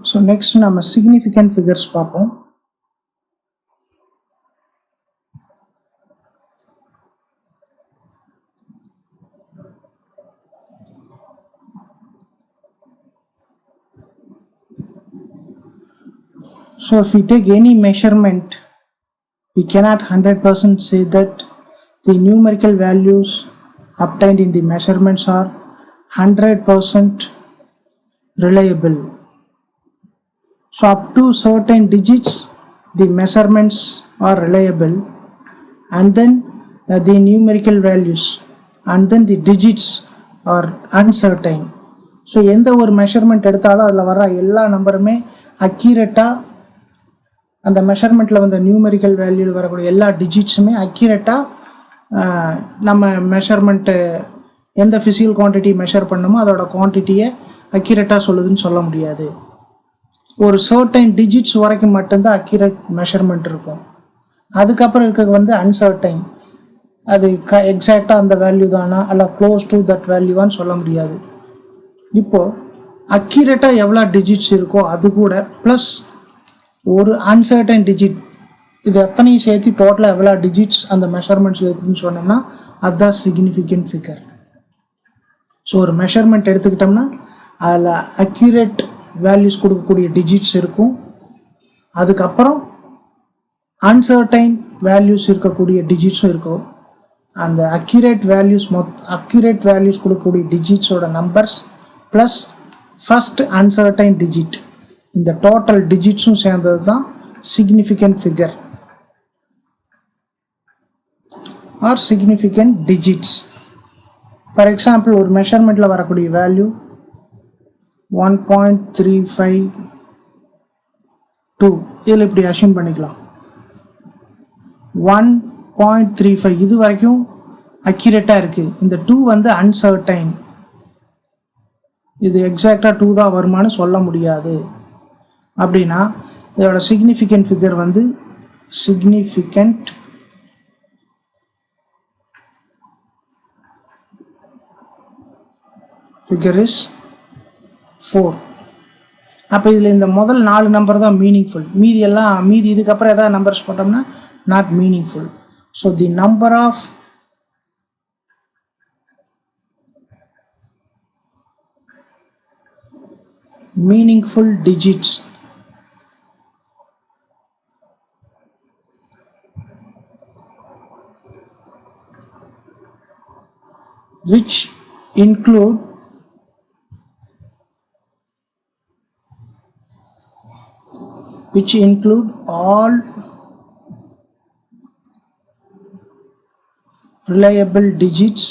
So next நம்ம significant figures பார்ப்போம். So if we take any measurement, we cannot 100% say that the numerical values obtained in the measurements are 100% reliable. So up to certain digits the measurements are reliable, and then the numerical values and then the digits are uncertain. So எந்த ஒரு measurement எடுத்தாலும் அதில் வர எல்லா நம்பருமே அக்யூரேட்டாக அந்த மெஷர்மெண்ட்டில் வந்த numerical வேல்யூவில் வரக்கூடிய எல்லா டிஜிட்ஸுமே அக்யூரேட்டாக நம்ம மெஷர்மெண்ட்டு எந்த ஃபிசிக்கல் குவான்டிட்டி மெஷர் பண்ணணுமோ அதோட குவான்டிட்டியை அக்யூரேட்டாக சொல்லுதுன்னு சொல்ல முடியாது. ஒரு சர்டைன் டிஜிட்ஸ் வரைக்கும் மட்டும்தான் அக்யூரேட் மெஷர்மெண்ட் இருக்கும். அதுக்கப்புறம் இருக்கிறது வந்து அன்சர்டைன். அது எக்ஸாக்டாக அந்த வேல்யூ தானா அல்ல க்ளோஸ் டு தட் வேல்யூவான்னு சொல்ல முடியாது. இப்போது அக்யூரேட்டாக எவ்வளோ டிஜிட்ஸ் இருக்கோ அது கூட ப்ளஸ் ஒரு அன்சர்டைன் டிஜிட், இது எத்தனையும் சேர்த்து டோட்டலாக எவ்வளோ டிஜிட்ஸ் அந்த மெஷர்மெண்ட்ஸில் இருக்குதுன்னு சொன்னோம்னா அதுதான் சிக்னிஃபிகண்ட் ஃபிகர். ஸோ ஒரு மெஷர்மெண்ட் எடுத்துக்கிட்டோம்னா அதில் அக்யூரேட் வேல்யூஸ் கொடுக்கக்கூடிய டிஜிட்ஸ் இருக்கும், அதுக்கப்புறம் அன்சர்டைன் வேல்யூஸ் இருக்கக்கூடிய டிஜிட்ஸும் இருக்கும். அந்த அக்யூரேட் வேல்யூஸ் கொடுக்கக்கூடிய டிஜிட்ஸோட numbers plus first uncertain digit, இந்த டோட்டல் டிஜிட்ஸும் சேர்ந்தது தான் significant figure or significant digits. For example ஒரு மெஷர்மெண்ட்டில் வரக்கூடிய வேல்யூ 1.352, இதில் இப்படி அஷ்யூம் பண்ணிக்கலாம். 1.35 இது வரைக்கும் அக்யூரேட்டாக இருக்குது. இந்த 2 வந்து அன்சர்டைன், இது எக்ஸாக்டாக 2 தான் வருமானு சொல்ல முடியாது. அப்படின்னா இதோட சிக்னிஃபிகண்ட் ஃபிகர் வந்து சிக்னிஃபிகண்ட் ஃபிகர் இஸ் 4. அப்போ இதில் இந்த முதல் 4 நம்பர் தான் மீனிங்ஃபுல், மீதி இதுக்கப்புறம் ஏதாவது நம்பர்ஸ் போட்டோம்னா not meaningful. So the number of meaningful digits which include all reliable digits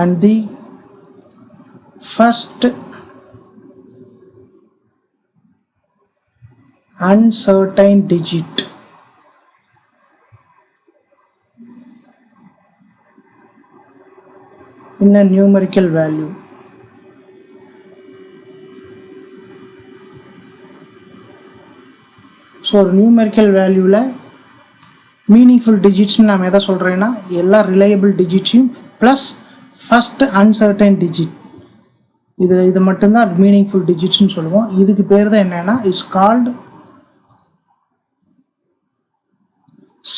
and the first uncertain digit in a numerical value. So ஒரு நியூமெரிக்கல் வேல்யூவில் மீனிங்ஃபுல் டிஜிட்ஸ்னு நாம் எதை சொல்கிறேன்னா எல்லா ரிலையபிள் டிஜிட்ஸையும் ப்ளஸ் ஃபஸ்ட் அன்சர்டைன் டிஜிட், இது மட்டும்தான் மீனிங்ஃபுல் டிஜிட்ஸ்னு சொல்லுவோம். இதுக்கு பேர் தான் என்னென்னா is called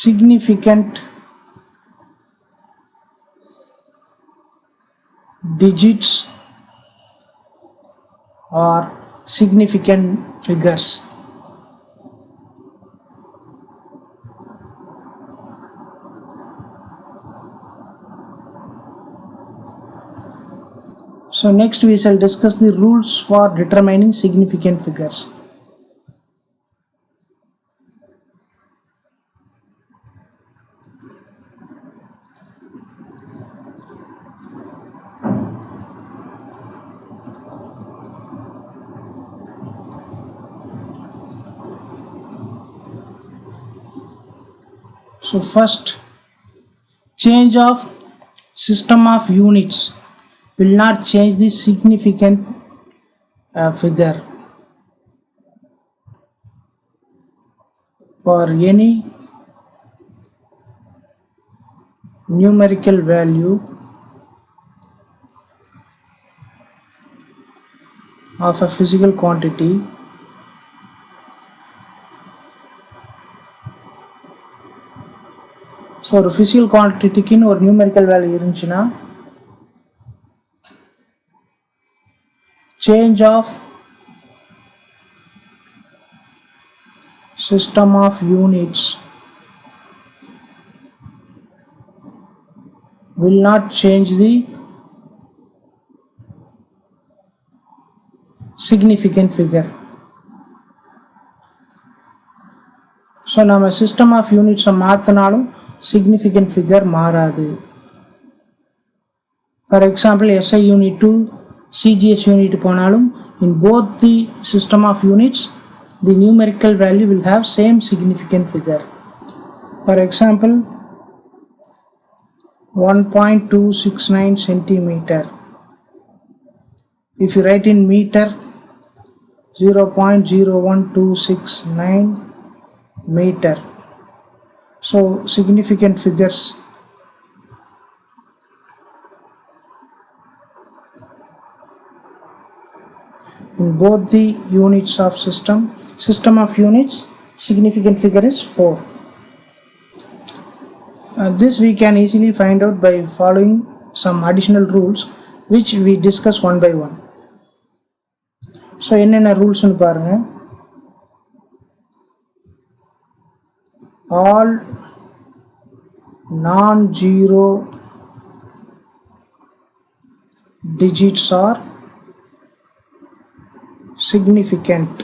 significant digits or significant figures. So next we shall discuss the rules for determining significant figures. So first, change of system of units will not change the significant figure. For any numerical value of a physical quantity so ஒரு physical quantityக்குன்னு ஒரு numerical value இருந்துச்சுன்னா change of system of units will not change the significant figure. So நம்ம system of units மாத்தினாலும் significant figure மாறாது. For example, SI unit to CGS unit போனாலும் in both the system of units the numerical value will have same significant figure. For example, 1.269 centimeter. If you write in meter, 0.01269 meter. So significant figures in both the units of system of units, significant figure is 4. This we can easily find out by following some additional rules which we discuss one by one. So என்னென்ன ரூல்ஸ்னு பாருங்க. All non-zero digits are significant.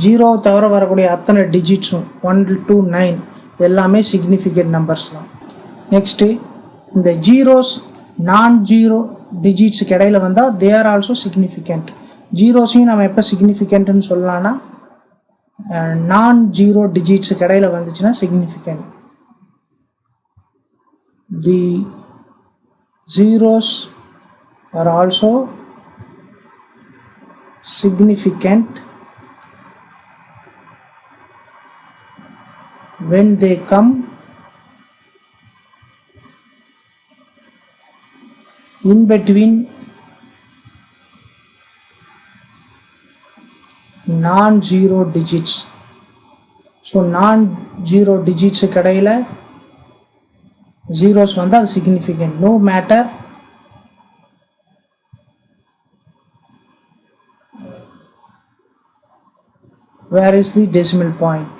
Zero தவிர வரக்கூடிய அத்தனை டிஜிட்ஸும் 1 to 9 எல்லாமே significant numbers தான். Next இந்த zeros நான் zero டிஜிட்ஸுக்கு இடையில வந்தால் தே ஆர் ஆல்சோ சிக்னிஃபிகண்ட். ஜீரோஸையும் நம்ம எப்போ சிக்னிஃபிகண்ட்னு சொல்லலாம்னா நான் ஜீரோ டிஜிட்ஸுக்கு இடையில வந்துச்சுன்னா significant. The zeros are also significant when they come in between non-zero digits. So non-zero digits கடையில zeros வந்தா அது significant. No matter where is the decimal point.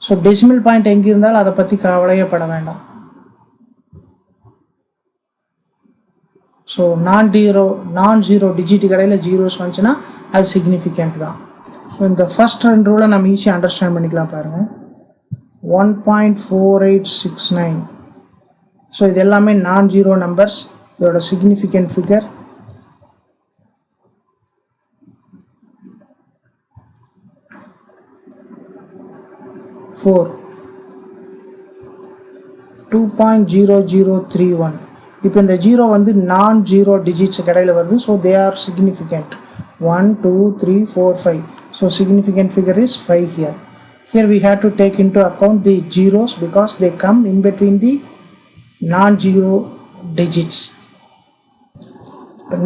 So decimal point எங்க இருந்தாலும் அதை பற்றி கவலையப்பட வேண்டாம். ஸோ நான் ஜீரோ டிஜிட் கடையில் ஜீரோஸ் வந்துச்சுன்னா அது சிக்னிஃபிகண்ட் தான். ஸோ இந்த ஃபர்ஸ்ட் ரெண்டு ரூலை நம்ம ஈஸியாக அண்டர்ஸ்டாண்ட் பண்ணிக்கலாம் பாருங்கள். 1.4869. ஸோ இது எல்லாமே நான் ஜீரோ நம்பர்ஸ். இதோட சிக்னிஃபிகண்ட் ஃபிகர் 4. 2.0031. இப்போ இந்த ஜீரோ வந்து நான் ஜீரோ டிஜிட்ஸ் கடையில் வருது. So they are significant. 1 2 3 4 5. So significant figure is 5 here. Here we have to take into account the zeros because they come in between the non-zero digits.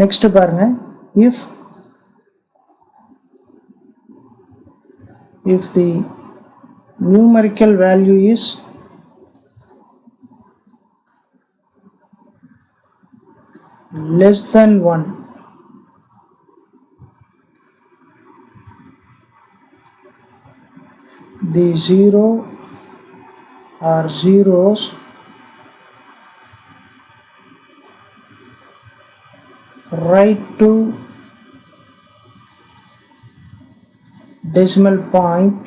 Next பாருங்க, if the numerical value is less than 1, the zero or zeros right to decimal point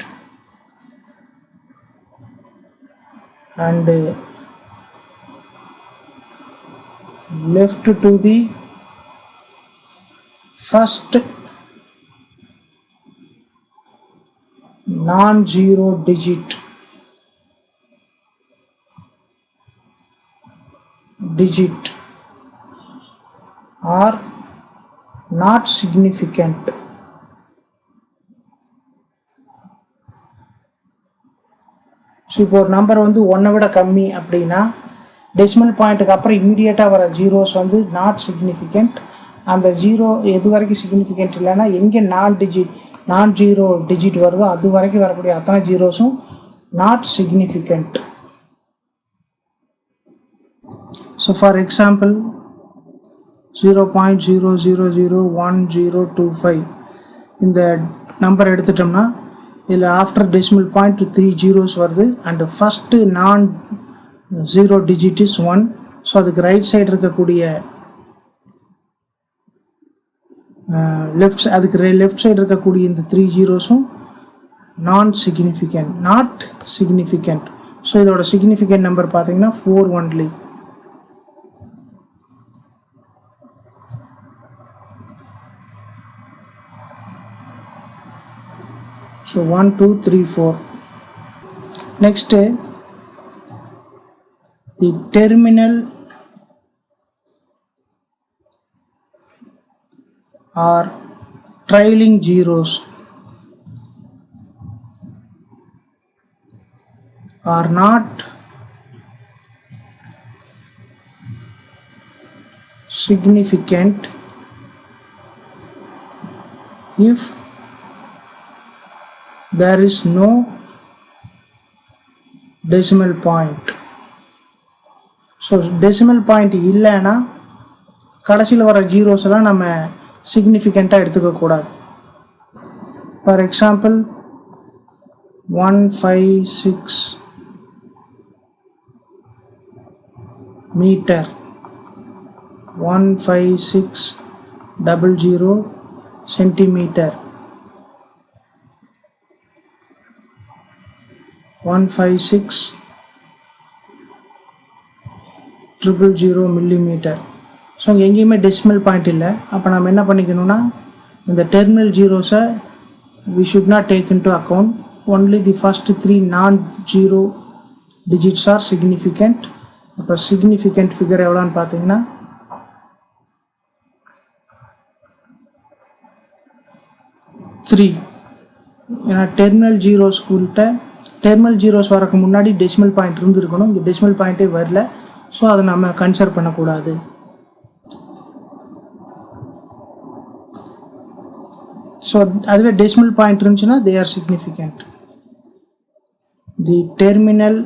and left to the first non-zero digit are not significant. So இப்போ ஒரு number வந்து 1 விட கம்மி அப்படின்னா decimal பாயிண்ட்டுக்கு அப்புறம் இம்மிடியேட்டாக வர ஜீரோஸ் வந்து நாட் சிக்னிஃபிகண்ட். அந்த ஜீரோ எது வரைக்கும் சிக்னிஃபிகண்ட் இல்லைன்னா எங்கே நான் ஜீரோ டிஜிட் வருதோ அது வரைக்கும் வரக்கூடிய அத்தனை ஜீரோஸும் not significant. So for example 0.000125 இந்த நம்பர் எடுத்துட்டோம்னா இதில் ஆஃப்டர் டெசிமல் பாயிண்ட் 3 ஜீரோஸ் வருது and first non zero digit is 1. So அதுக்கு ரைட் சைடு இருக்கக்கூடிய அதுக்கு லெஃப்ட் சைடு இருக்கக்கூடிய இந்த 3 ஜீரோஸும் நாட் சிக்னிஃபிகண்ட். ஸோ இதோட சிக்னிஃபிகண்ட் நம்பர் பார்த்தீங்கன்னா 4 only. So 1 2 3 4. Next, the terminal or trailing zeros are not significant if there is no decimal point. So decimal point இல்லைன்னா கடைசியில் வர ஜீரோஸ் எல்லாம் நம்ம சிக்னிஃபிகண்ட்டாக எடுத்துக்கக்கூடாது. For example 156 metre, 15600 centimetre, 156,000 millimeter. So இங்கே எங்கேயுமே டெசிமல் பாயிண்ட் இல்லை. அப்போ நம்ம என்ன பண்ணிக்கணும்னா இந்த terminal ஜீரோஸை we should not take into account. Only the first 3 non-zero digits are significant. அப்போ significant figure எவ்வளோன்னு பார்த்தீங்கன்னா 3. ஏன்னா டெர்மினல் ஜீரோஸ் வரக்கு முன்னாடி டெசிமல் பாயிண்ட் இருந்துருக்கணும். இங்கே டெசிமல் பாயிண்ட்டே வரல. ஸோ அதை நம்ம கன்சிடர் பண்ணக்கூடாது. ஸோ அதுவே டெசிமல் பாயிண்ட் இருந்துச்சுன்னா they are significant. The terminal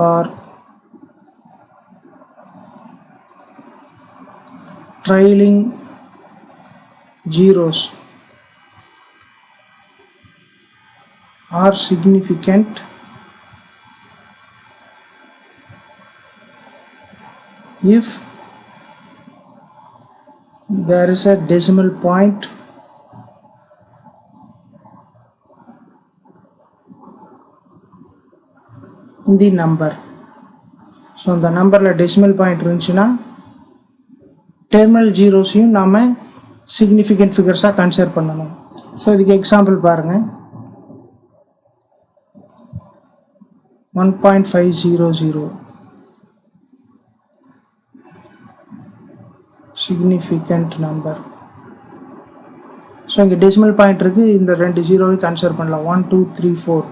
or trailing zeros are significant if there is a decimal point in the number. So இந்த நம்பரில் டெசிமல் பாயிண்ட் இருந்துச்சுன்னா டெர்மினல் ஜீரோஸையும் நாம் சிக்னிஃபிகண்ட் ஃபிகர்ஸாக கன்சிடர் பண்ணணும். ஸோ இதுக்கு எக்ஸாம்பிள் பாருங்கள். 1.500 significant number. ஸோ இங்கே decimal point இருக்குது. இந்த 2 ஜீரோவை கன்சிடர் பண்ணலாம். 1 2 3 4.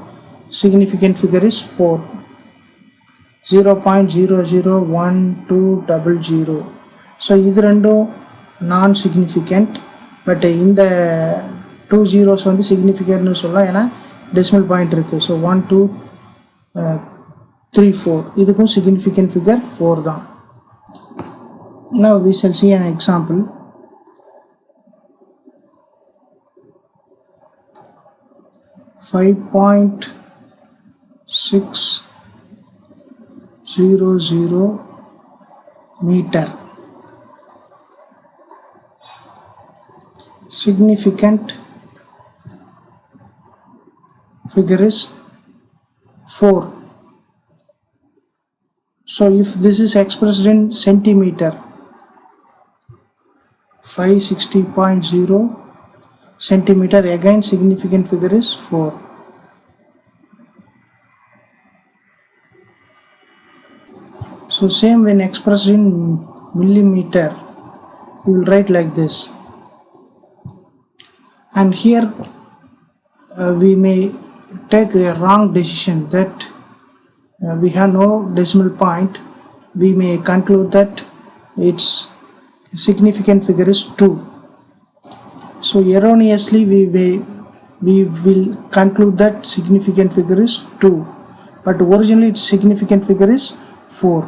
Significant figure is 4. 0.001200. ஸோ இது ரெண்டும் நான் சிக்னிஃபிகண்ட். பட் இந்த 2 ஜீரோஸ் வந்து சிக்னிஃபிகண்ட்னு சொல்லலாம், ஏன்னா டெசிமல் பாயிண்ட் இருக்குது. ஸோ 1 2 3 4 இதுக்கும் significant figure 4 தான். Now we shall see an example. 5.600 meter. Significant figure is 4. So if this is expressed in centimeter, 560.0 centimeter, again significant figure is 4. So same when expressed in millimeter, we will write like this. And here we may take a wrong decision that we have no decimal point. We may conclude that its significant figure is 2. So erroneously we will conclude that significant figure is 2, but originally its significant figure is 4.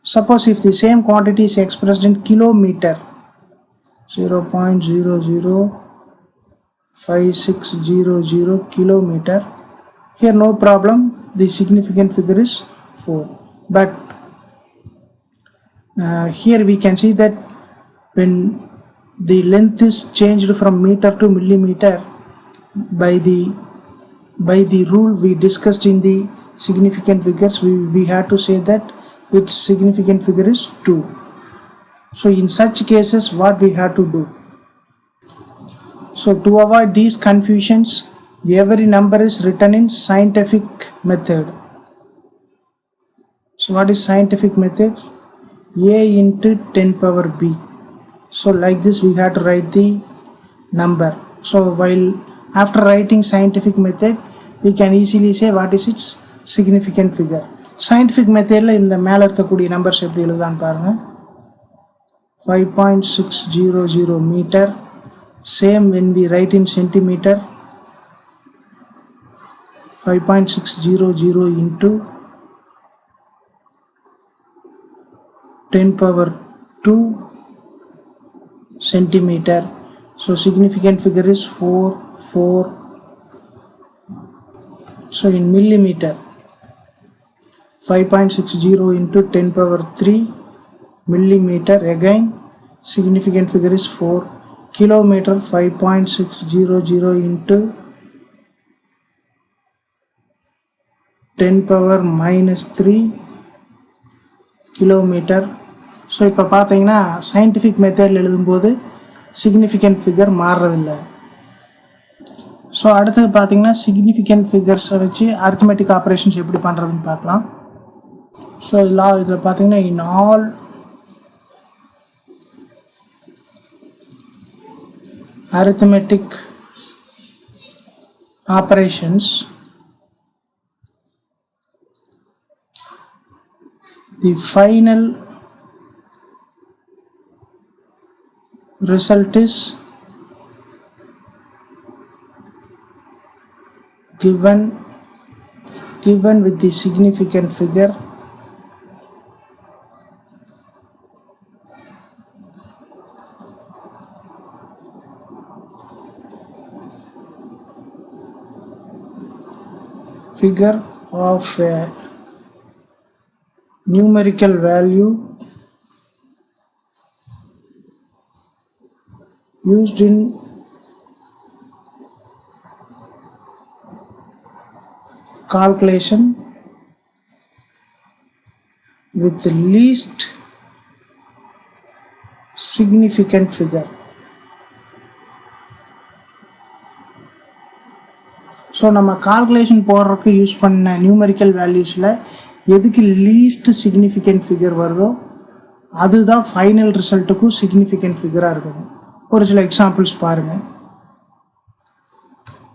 Suppose if the same quantity is expressed in kilometer, 0.005600 kilometer, here no problem, the significant figure is 4. But here we can see that when the length is changed from meter to millimeter, by the rule we discussed in the significant figures, we had to say that its significant figure is 2. So in such cases, what we have to do? So to avoid these confusions, every number is written in scientific method. So what is scientific method? A into 10 power b. So like this we have to write the number. So while after writing scientific method, we can easily say what is its significant figure. Scientific method la இந்த மேல இருக்கக்கூடிய numbers எப்படி எழுதலாம்னு பாருங்க. 5.600 meter. Same when we write in centimeter. 5.600 into 10 power 2 centimeter. So significant figure is 4. So in millimeter, 5.60 into 10 power 3 millimeter, again significant figure is 4. Kilometer, 5.600 into 10 power minus 3 kilometer. So இப்போ பார்த்தீங்கன்னா scientific மெத்தடில் எழுதும்போது significant figure மாறுறதில்லை. So அடுத்தது பார்த்தீங்கன்னா significant ஃபிகர்ஸை வச்சு arithmetic operations எப்படி பண்ணுறதுன்னு பார்க்கலாம். ஸோ இதில் பார்த்தீங்கன்னா in all arithmetic operations, the final result is given with the significant figure of a numerical value used in calculation with the least significant figure. So நம்ம calculation போடுறதுக்கு use பண்ண numerical வேல்யூஸில் எதுக்கு least significant figure வருதோ அதுதான் final ரிசல்ட்டுக்கும் significant ஃபிகராக இருக்கும். ஒரு சில examples பாருங்கள்.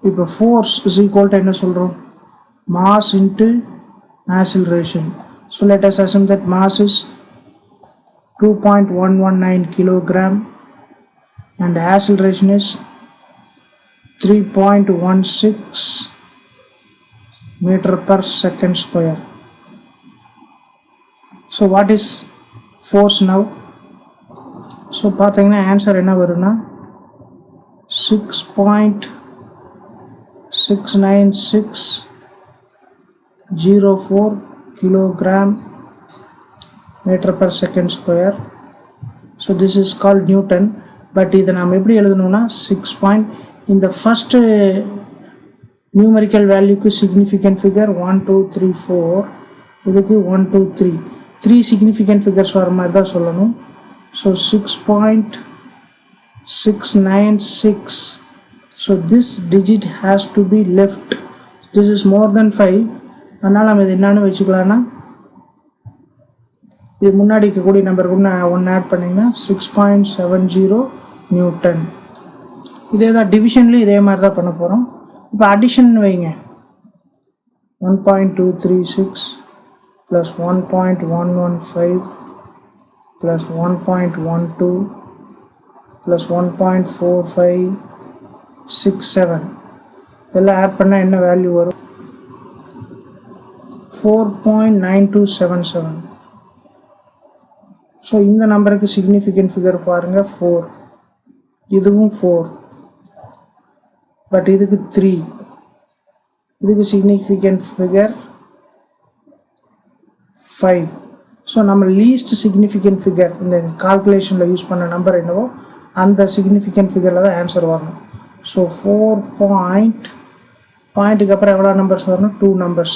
இப்போ ஃபோர்ஸ் இஸ் ஈக்குவல் டு என்ன சொல்கிறோம்? Mass into acceleration. So let us assume that mass is 2.119 kilogram and acceleration is 3.16 meter per second square. So what is force now? So பார்த்தீங்கன்னா answer என்ன வரும்னா 6.69604 kilogram meter per second square. So this is called Newton. But இதை நாம் எப்படி எழுதணும்னா 6. In the first numerical value ku significant figure 1 2 3 4, idukku 1 2 3 3 significant figures vara mari da sollanum. So 6.696. so this digit has to be left. This is more than 5. அதனால நம்ம இது என்னன்னு வெச்சுக்கலாம்னா இது முன்னாடி இருக்கக்கூடிய நம்பருக்கு 1 ஆட் பண்ணீங்கன்னா 6.70 நியூட்டன். இதே தான் டிவிஷன்லேயும் இதே மாதிரி தான் பண்ண போகிறோம். இப்போ அடிஷன் வைங்க. 1.236 + 1.115 plus 1.12 plus 1.4567 இதெல்லாம் ஆட் பண்ணா என்ன வேல்யூ வரும்? 4.9277. ஸோ இந்த நம்பருக்கு சிக்னிஃபிகண்ட் ஃபிகர் பாருங்க 4, இதுவும் 4, பட் இதுக்கு 3, இதுக்கு சிக்னிஃபிகண்ட் ஃபிகர் 5. ஸோ நம்ம லீஸ்ட் சிக்னிஃபிகண்ட் ஃபிகர் இந்த கால்குலேஷனில் யூஸ் பண்ண நம்பர் என்னவோ அந்த சிக்னிஃபிகண்ட் ஃபிகரில் தான் ஆன்சர் வரணும். ஸோ 4 பாயிண்ட்டுக்கு அப்புறம் எவ்வளோ நம்பர்ஸ் வரணும்? 2 நம்பர்ஸ்.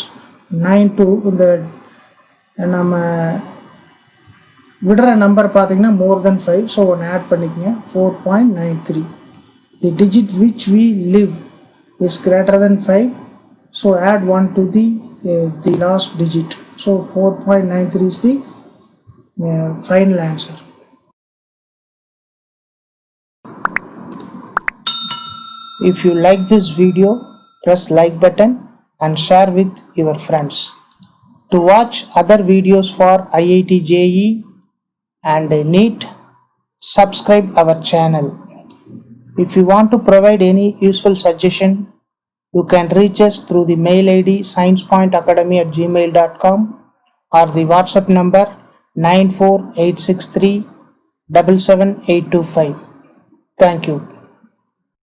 9 2 இந்த நம்ம விடுற நம்பர் பார்த்தீங்கன்னா மோர் தென் 5, ஸோ ஒன்று ஆட் பண்ணிக்கங்க. 4.93. The digit which we leave is greater than 5, so add 1 to the last digit. So 4.93 is the final answer. If you like this video, press like button and share with your friends. To watch other videos for IIT JEE and NEET, subscribe our channel. If you want to provide any useful suggestion, you can reach us through the mail ID sciencepointacademy@gmail.com or the WhatsApp number 94863 77825. Thank you.